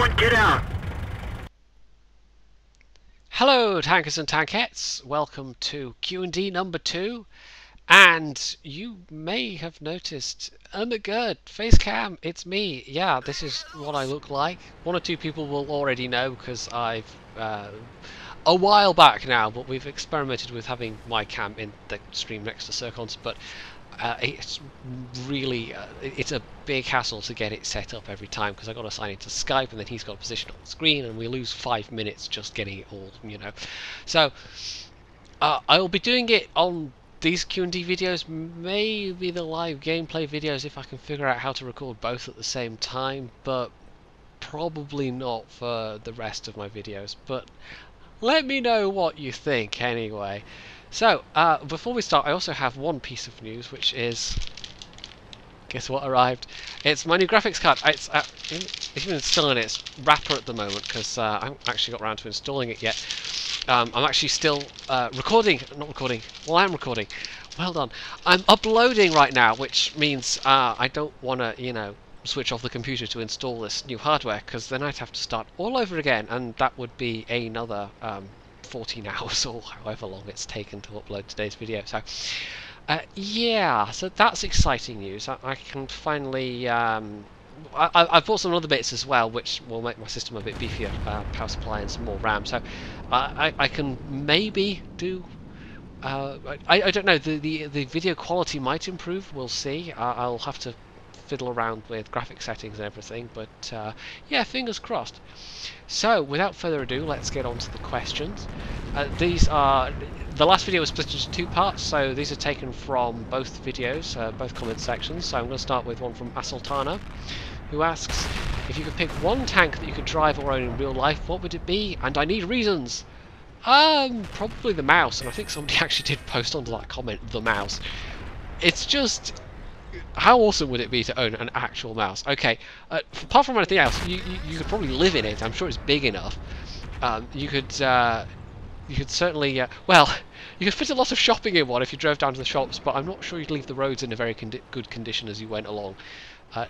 Everyone get out! Hello tankers and tankettes, welcome to Q&D number 2, and you may have noticed, oh my god, facecam, it's me. Yeah, this is what I look like. One or two people will already know because I've, a while back now, but we've experimented with having my cam in the stream next to Circon's, but it's really it's a big hassle to get it set up every time because I got to sign into Skype and then he's got to position on the screen and we lose 5 minutes just getting it all, you know. So I'll be doing it on these Q&D videos, maybe the live gameplay videos if I can figure out how to record both at the same time, but probably not for the rest of my videos. But let me know what you think anyway. So, before we start, I also have one piece of news, which is, guess what arrived? It's my new graphics card. It's even still in its wrapper at the moment, because I haven't actually got around to installing it yet. I'm actually still recording, not recording, well I'm recording, well done. I'm uploading right now, which means I don't want to, you know, switch off the computer to install this new hardware, because then I'd have to start all over again, and that would be another 14 hours or however long it's taken to upload today's video. So yeah, so that's exciting news. I can finally I've bought some other bits as well which will make my system a bit beefier, power supply and some more RAM, so I can maybe do I don't know, the video quality might improve, we'll see. I'll have to fiddle around with graphic settings and everything, but yeah, fingers crossed. So without further ado, let's get on to the questions. These are, the last video was split into 2 parts, so these are taken from both videos, both comment sections. So I'm going to start with one from Assaultana, who asks, if you could pick one tank that you could drive or own in real life, what would it be? And I need reasons. Probably the mouse, and I think somebody actually did post onto that comment, the mouse. It's just, how awesome would it be to own an actual mouse? Okay, apart from anything else, you could probably live in it. I'm sure it's big enough. You could certainly, well, you could fit a lot of shopping in one if you drove down to the shops, but I'm not sure you'd leave the roads in a very good condition as you went along.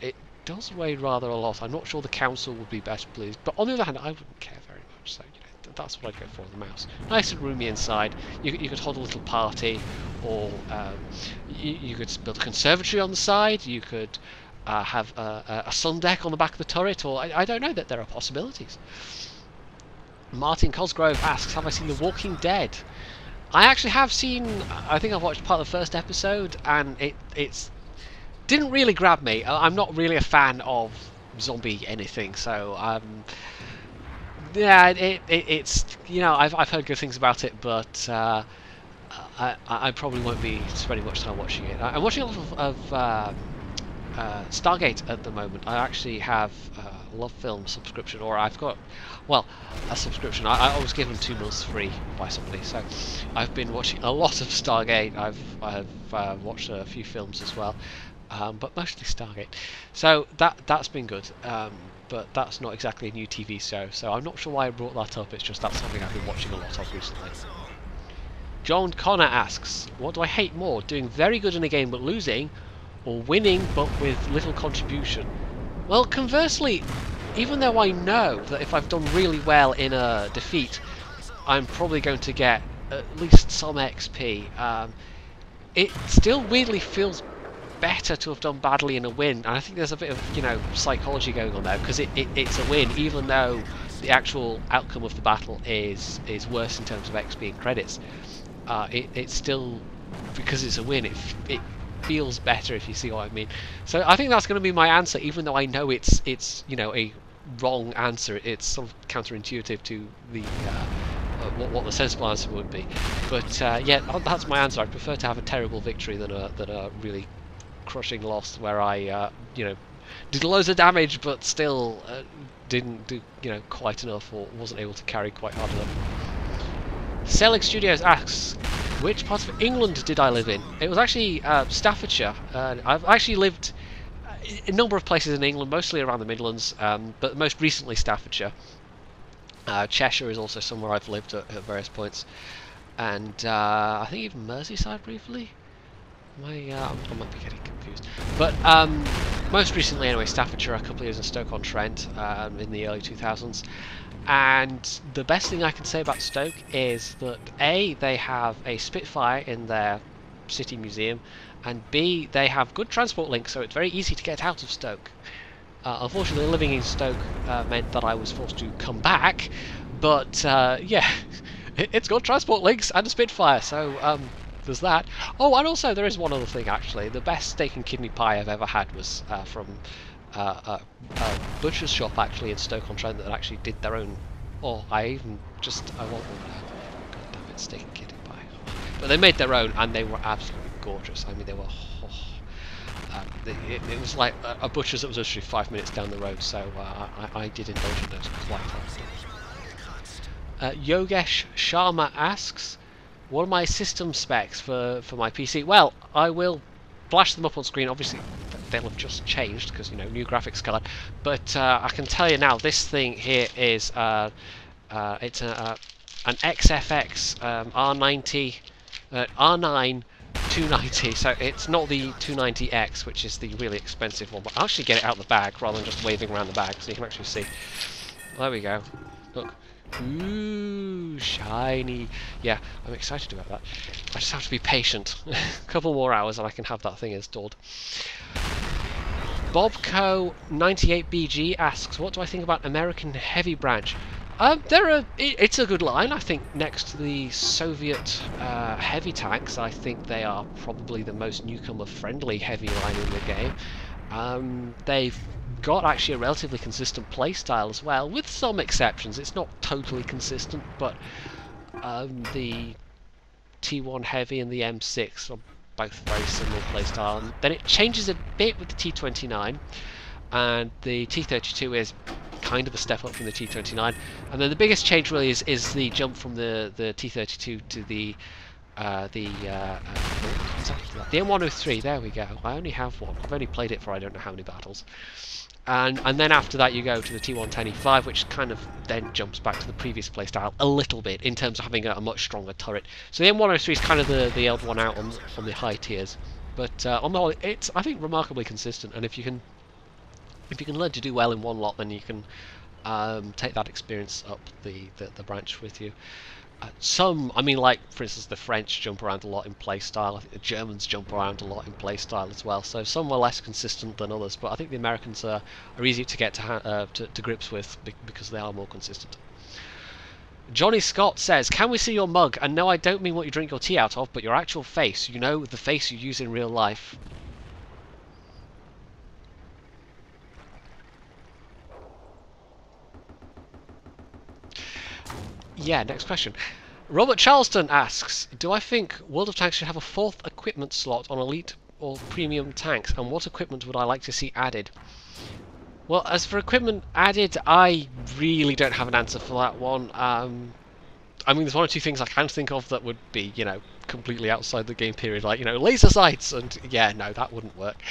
It does weigh rather a lot. I'm not sure the council would be best pleased, but on the other hand, I wouldn't care very much, so you know, that's what I'd go for, the mouse. Nice and roomy inside. You could hold a little party, or you could build a conservatory on the side. You could have a sun deck on the back of the turret, or I don't know, that there are possibilities. Martin Cosgrove asks, have I seen The Walking Dead? I actually have seen, I think I've watched part of the first episode, and it's didn't really grab me. I'm not really a fan of zombie anything, so yeah, it's, you know, I've heard good things about it, but I probably won't be spending much time watching it. I'm watching a lot of Stargate at the moment. I actually have a Love Film subscription, or I've got, well, a subscription. I was given 2 months free by somebody, so I've been watching a lot of Stargate. I've watched a few films as well, but mostly Stargate. So that's been good. But that's not exactly a new TV show, so I'm not sure why I brought that up. It's just that's something I've been watching a lot of recently. John Connor asks, what do I hate more, doing very good in a game but losing, or winning but with little contribution? Well, conversely, even though I know that if I've done really well in a defeat, I'm probably going to get at least some XP, it still weirdly feels better to have done badly in a win, and I think there's a bit of, you know, psychology going on there, because it's a win even though the actual outcome of the battle is worse in terms of XP and credits. It's still, because it's a win, it feels better, if you see what I mean. So I think that's going to be my answer, even though I know it's you know, a wrong answer. It's sort of counterintuitive to the what the sensible answer would be. But yeah, that's my answer. I prefer to have a terrible victory than a really crushing loss where I you know, did loads of damage but still didn't do, you know, quite enough, or wasn't able to carry quite hard enough. Selig Studios asks, which part of England did I live in? It was actually Staffordshire. I've actually lived in a number of places in England, mostly around the Midlands, but most recently Staffordshire. Cheshire is also somewhere I've lived at various points, and I think even Merseyside briefly. I might be getting confused, but most recently anyway, Staffordshire, a couple of years in Stoke-on-Trent in the early 2000s. And the best thing I can say about Stoke is that A, they have a Spitfire in their city museum, and B, they have good transport links, so it's very easy to get out of Stoke. Unfortunately, living in Stoke meant that I was forced to come back, but yeah, it's got transport links and a Spitfire, so there's that. Oh, and also there is one other thing actually. The best steak and kidney pie I've ever had was from a butcher's shop actually in Stoke-on-Trent that actually did their own. Oh, I want one now. God damn it, steak and kidney pie. But they made their own, and they were absolutely gorgeous. I mean, they were. It was like a butcher's that was actually 5 minutes down the road, so I did indulge in those quite often. Yogesh Sharma asks, what are my system specs for my PC? Well, I will flash them up on screen. Obviously, they'll have just changed because, you know, new graphics card. But I can tell you now, this thing here is it's an XFX R90 R9 290. So it's not the 290X, which is the really expensive one. But I'll actually get it out of the bag rather than just waving around the bag, so you can actually see. There we go. Look. Ooh, shiny. Yeah, I'm excited about that. I just have to be patient. A couple more hours and I can have that thing installed. Bobco98BG asks, what do I think about American Heavy Branch? It's a good line. I think next to the Soviet heavy tanks, I think they are probably the most newcomer-friendly heavy line in the game. They've got actually a relatively consistent playstyle as well, with some exceptions. It's not totally consistent, but the T1 Heavy and the M6 are both very similar playstyle. Then it changes a bit with the T29, and the T32 is kind of a step up from the T29. And then the biggest change really is the jump from the T32 to the M103. There we go. I only have one. I've only played it for I don't know how many battles. And then after that you go to the T110E5, which kind of then jumps back to the previous playstyle a little bit in terms of having a much stronger turret. So the M103 is kind of the odd one out on the high tiers, but on the whole, it's, I think, remarkably consistent. And if you can learn to do well in one lot, then you can take that experience up the branch with you. I mean, like, for instance, the French jump around a lot in playstyle. I think the Germans jump around a lot in playstyle as well. So some are less consistent than others, but I think the Americans are easier to get to grips with because they are more consistent. Jonny Scott says, can we see your mug? And no, I don't mean what you drink your tea out of, but your actual face. You know, the face you use in real life. Yeah, next question. Robert Charleson asks, do I think World of Tanks should have a 4th equipment slot on elite or premium tanks, and what equipment would I like to see added? Well, as for equipment added, I really don't have an answer for that one. I mean, there's one or two things I can think of that would be, you know, completely outside the game period, like, you know, laser sights, and yeah, no, that wouldn't work.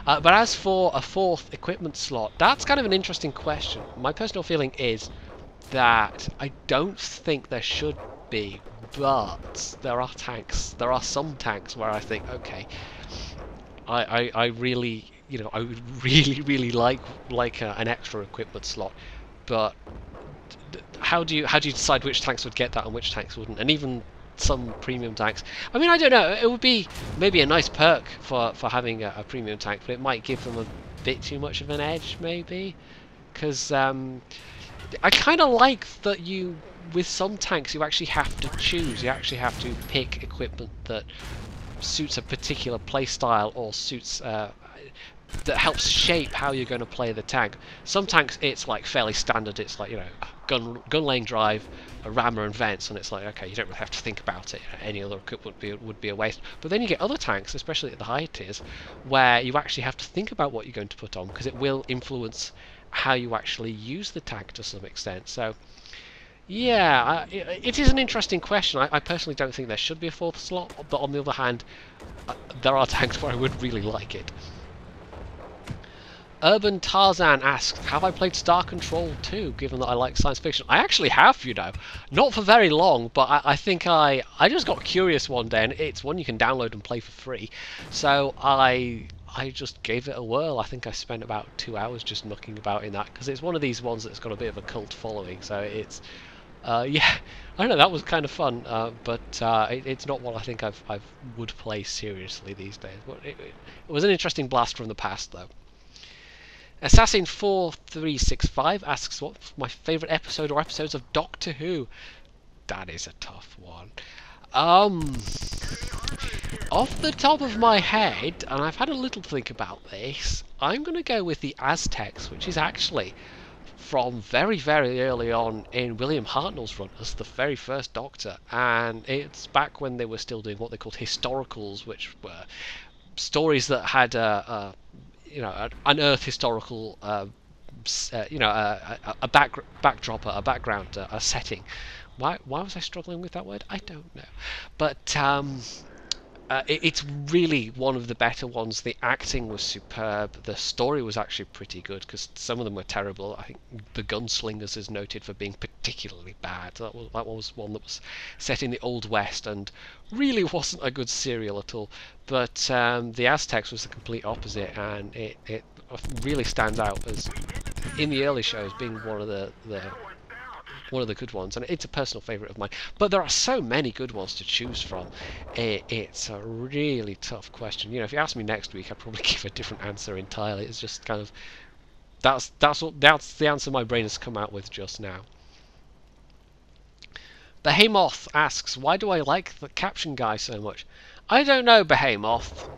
But as for a 4th equipment slot, that's kind of an interesting question. My personal feeling is that I don't think there should be, but there are some tanks where I think, okay, I really, you know, I would really like an extra equipment slot, but how do you decide which tanks would get that and which tanks wouldn't? And even some premium tanks, I mean, I don't know, it would be maybe a nice perk for having a premium tank, but it might give them a bit too much of an edge, maybe, because I kind of like that with some tanks you actually have to choose. You actually have to pick equipment that suits a particular playstyle or suits that helps shape how you're going to play the tank. Some tanks it's like fairly standard. It's like, you know, gun lane drive, a rammer and vents, and it's like, okay, you don't really have to think about it. Any other equipment would be a waste. But then you get other tanks, especially at the higher tiers, where you actually have to think about what you're going to put on, because it will influence how you actually use the tank to some extent. So yeah, it is an interesting question. I personally don't think there should be a 4th slot, but on the other hand, there are tanks where I would really like it. Urban Tarzan asks, have I played Star Control 2, given that I like science fiction? I actually have, you know. Not for very long, but I think I just got curious one day, and it's one you can download and play for free. So I I just gave it a whirl. I think I spent about 2 hours just mucking about in that, because it's one of these ones that's got a bit of a cult following. So it's yeah, I don't know. That was kind of fun, but it's not one I think I would play seriously these days. But it was an interesting blast from the past, though. Assassin4365 asks, what's my favourite episode or episodes of Doctor Who? That is a tough one. Off the top of my head, and I've had a little think about this, I'm going to go with the Aztecs, which is actually from very, very early on in William Hartnell's run as the very first Doctor, and it's back when they were still doing what they called historicals, which were stories that had an Earth historical, a backdrop, a background, a setting. Why was I struggling with that word? I don't know. But it's really one of the better ones. The acting was superb. The story was actually pretty good, because some of them were terrible. I think The Gunslingers is noted for being particularly bad. That was one that was set in the Old West and really wasn't a good serial at all. But the Aztecs was the complete opposite, and it really stands out as, in the early shows, being one of the good ones, and it's a personal favourite of mine. But there are so many good ones to choose from. It's a really tough question. If you ask me next week, I'd probably give a different answer entirely. It's just kind of that's the answer my brain has come out with just now. Behemoth asks, why do I like the caption guy so much? I don't know, Behemoth.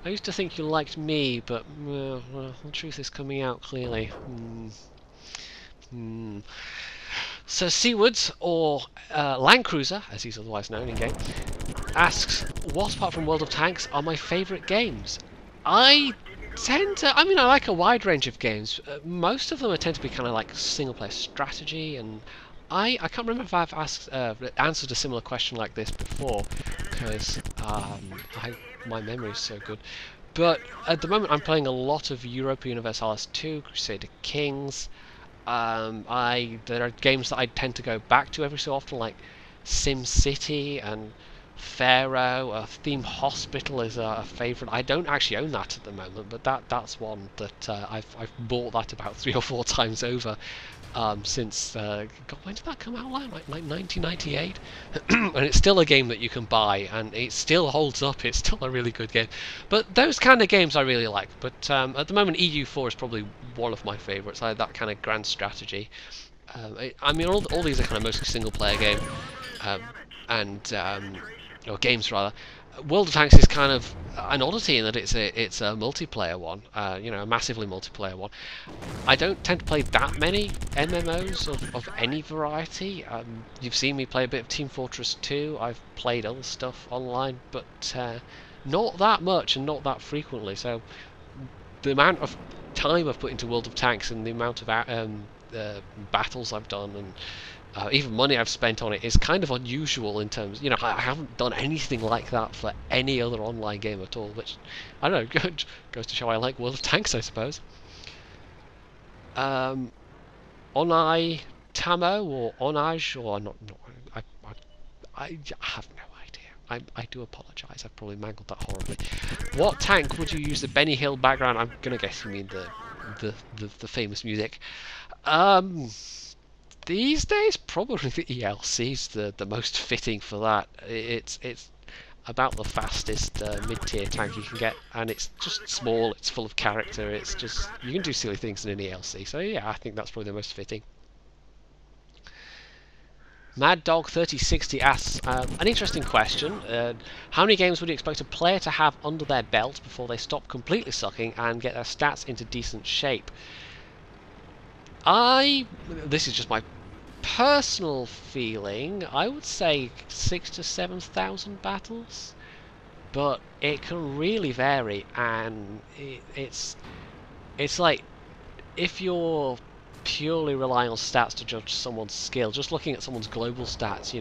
I used to think you liked me, but well, the truth is coming out clearly. So Seawards, or Landcruiser, as he's otherwise known in game, asks, what apart from World of Tanks are my favourite games? I like a wide range of games. Most of them tend to be kind of like single player strategy, and I can't remember if I've answered a similar question like this before, because my memory is so good. But at the moment I'm playing a lot of Europa Universalis 2, Crusader Kings. There are games that I tend to go back to every so often, like SimCity and Pharaoh. Theme Hospital is a favourite. I don't actually own that at the moment, but that's one that I've bought that about 3 or 4 times over since God, when did that come out? Like 1998, and it's still a game that you can buy, and it still holds up. It's still a really good game. But those kind of games I really like. But at the moment, EU4 is probably one of my favourites. I like that kind of grand strategy. I mean, all these are kind of mostly single player game, or games rather. World of Tanks is kind of an oddity in that it's a multiplayer one, a massively multiplayer one. I don't tend to play that many MMOs of any variety. You've seen me play a bit of Team Fortress 2. I've played other stuff online, but not that much and not that frequently. So the amount of time I've put into World of Tanks and the amount of battles I've done and even money I've spent on it is kind of unusual in terms, I haven't done anything like that for any other online game at all, which, I don't know, goes to show I like World of Tanks, I suppose. Onaj Tamo, or Onaj, or I have no idea. I do apologise, I've probably mangled that horribly. What tank would you use the Benny Hill background? I'm going to guess you mean the famous music. These days, probably the ELC's the most fitting for that. It's about the fastest mid-tier tank you can get, and it's just small, it's full of character, it's just, you can do silly things in an ELC, so yeah, I think that's probably the most fitting. Mad Dog 3060 asks an interesting question. How many games would you expect a player to have under their belt before they stop completely sucking and get their stats into decent shape? This is just my personal feeling, I would say 6,000 to 7,000 battles, but it can really vary, and it's like, if you're purely relying on stats to judge someone's skill, just looking at someone's global stats,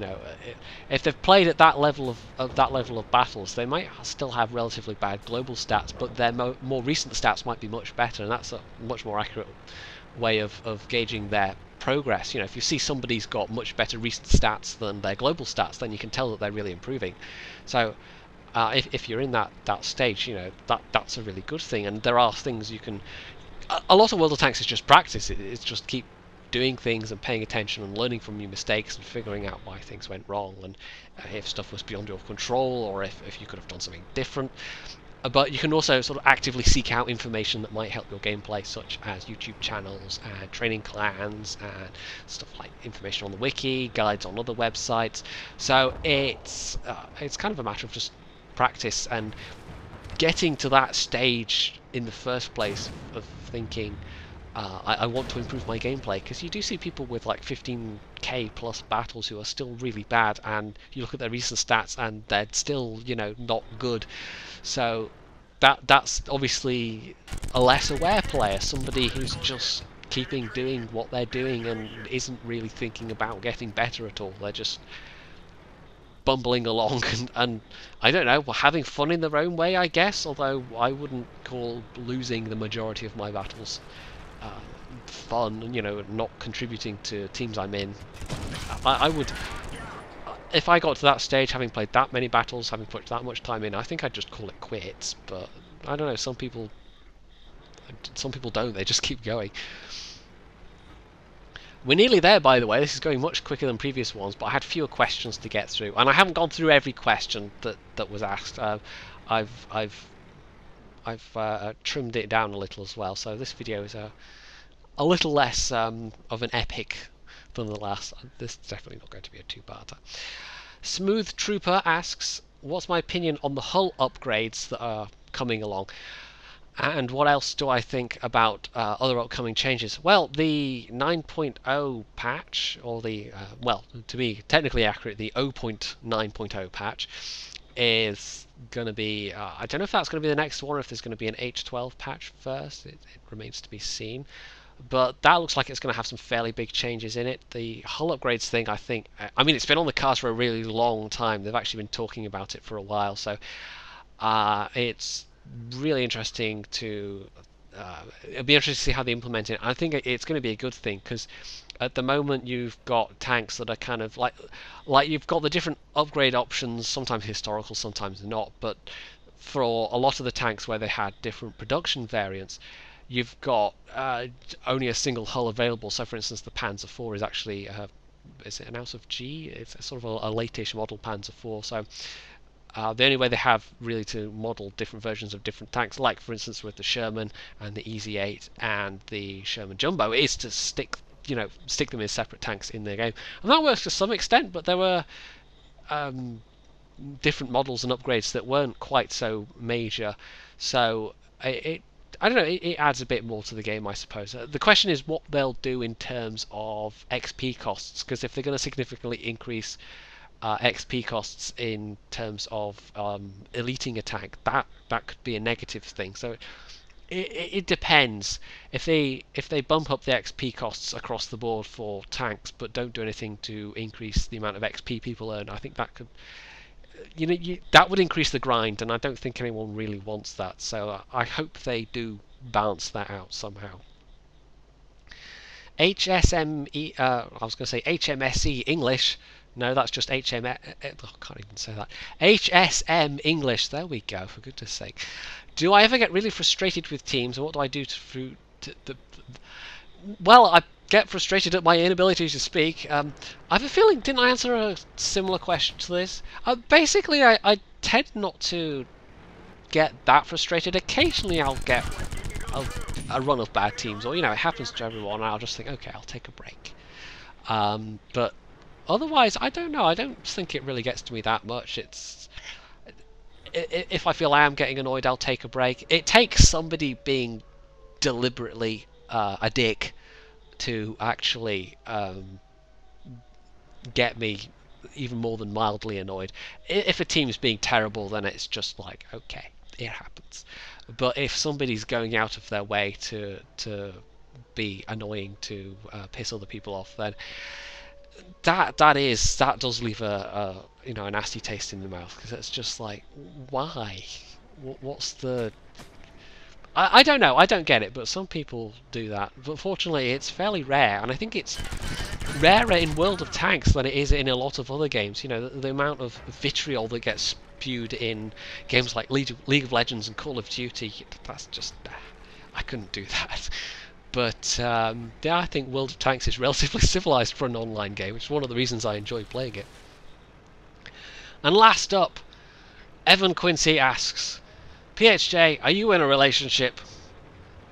if they've played at that level of battles, they might still have relatively bad global stats, but their more recent stats might be much better, and that's a much more accurate way of gauging their progress. If you see somebody's got much better recent stats than their global stats, then you can tell that they're really improving. So if you're in that stage, you know, that's a really good thing. And there are things you can. A lot of World of Tanks is just practice. It's just keep doing things and paying attention and learning from your mistakes and figuring out why things went wrong and if stuff was beyond your control or if you could have done something different. But you can also sort of actively seek out information that might help your gameplay, such as YouTube channels and training clans and stuff like information on the wiki, guides on other websites. So it's kind of a matter of just practice and getting to that stage in the first place of thinking, I want to improve my gameplay, because you do see people with like 15k plus battles who are still really bad, and you look at their recent stats and they're still, you know, not good. So that's obviously a less aware player, somebody who's just keeping doing what they're doing and isn't really thinking about getting better at all. They're just bumbling along and I don't know, having fun in their own way, I guess, although I wouldn't call losing the majority of my battles fun, you know, not contributing to teams I'm in. I would, if I got to that stage, having played that many battles, having put that much time in, I think I'd just call it quits. But I don't know, some people don't, they just keep going. We're nearly there, by the way. This is going much quicker than previous ones, but I had fewer questions to get through, and I haven't gone through every question that was asked. I've trimmed it down a little as well, so this video is a little less of an epic than the last. This is definitely not going to be a two-parter. Smooth Trooper asks, what's my opinion on the hull upgrades that are coming along? And what else do I think about other upcoming changes? Well, the 9.0 patch, or the, well, to be technically accurate, the 0.9.0 patch is going to be, I don't know if that's going to be the next one or if there's going to be an H12 patch first. It remains to be seen. But that looks like it's going to have some fairly big changes in it. The hull upgrades thing, I think, I mean, it's been on the cards for a really long time. They've actually been talking about it for a while, so it's really interesting to it'll be interesting to see how they implement it. I think it's going to be a good thing, because at the moment you've got tanks that are kind of like you've got the different upgrade options, sometimes historical, sometimes not, but for a lot of the tanks where they had different production variants, you've got only a single hull available. So for instance, the Panzer IV is actually is it an House of G? It's sort of a late-ish model Panzer IV, so the only way they have really to model different versions of different tanks, like for instance with the Sherman and the EZ8 and the Sherman Jumbo, is to stick them in separate tanks in their game, and that works to some extent. But there were different models and upgrades that weren't quite so major, so I don't know, it adds a bit more to the game, I suppose. The question is what they'll do in terms of XP costs, because if they're going to significantly increase XP costs in terms of eliting a tank, that could be a negative thing. So it depends. If they bump up the XP costs across the board for tanks, but don't do anything to increase the amount of XP people earn, I think that could, that would increase the grind, and I don't think anyone really wants that. So I hope they do balance that out somehow. HSME, I was going to say HMSE English. No, that's just HM. I can't even say that. HSM English. There we go. For goodness sake. Do I ever get really frustrated with teams, and what do I do well, I get frustrated at my inability to speak. I have a feeling, didn't I answer a similar question to this? Basically, I tend not to get that frustrated. Occasionally, I'll get a run of bad teams, or it happens to everyone, and I'll just think, okay, I'll take a break. But otherwise, I don't know. I don't think it really gets to me that much. If I feel I am getting annoyed, I'll take a break. It takes somebody being deliberately a dick to actually get me even more than mildly annoyed. If a team's being terrible, then it's just like, okay, it happens. But if somebody's going out of their way to be annoying, to piss other people off, then that does leave a nasty taste in the mouth, because it's just like, why? What's the... I don't know, I don't get it, but some people do that. But fortunately, it's fairly rare, and I think it's rarer in World of Tanks than it is in a lot of other games. You know, the amount of vitriol that gets spewed in games like League of Legends and Call of Duty, that's just... I couldn't do that. But yeah, I think World of Tanks is relatively civilized for an online game, which is one of the reasons I enjoy playing it. And last up, Evan Quincy asks, PHJ, are you in a relationship?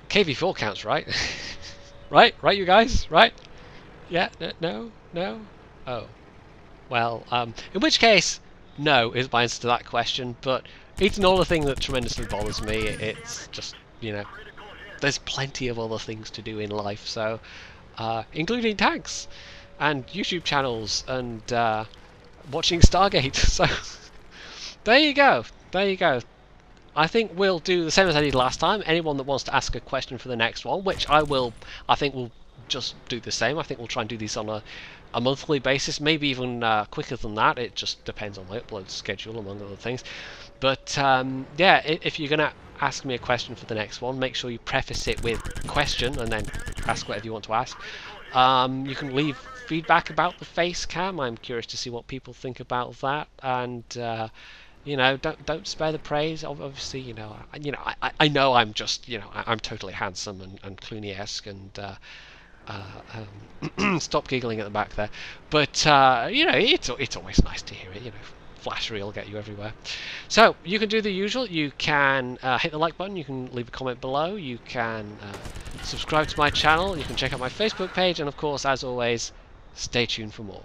KV4 counts, right? Right, you guys? Right? Yeah? No? Oh. Well, in which case, no is my answer to that question, but it's not a thing that tremendously bothers me. It's just, you know, there's plenty of other things to do in life, so, including tanks, and YouTube channels, and watching Stargate, so, there you go. I think we'll do the same as I did last time. Anyone that wants to ask a question for the next one, which I think we'll just do the same. I think we'll try and do these on a monthly basis, maybe even quicker than that. It just depends on my upload schedule, among other things. But yeah, if you're going to ask me a question for the next one, make sure you preface it with a question and then ask whatever you want to ask. You can leave feedback about the face cam. I'm curious to see what people think about that, and you know, don't spare the praise. Obviously, you know, I know I'm just, you know, I'm totally handsome and Clooney-esque, and stop giggling at the back there. But you know, it's always nice to hear it. You know, flashery will get you everywhere. So you can do the usual. You can hit the like button. You can leave a comment below. You can subscribe to my channel. You can check out my Facebook page, and of course, as always, stay tuned for more.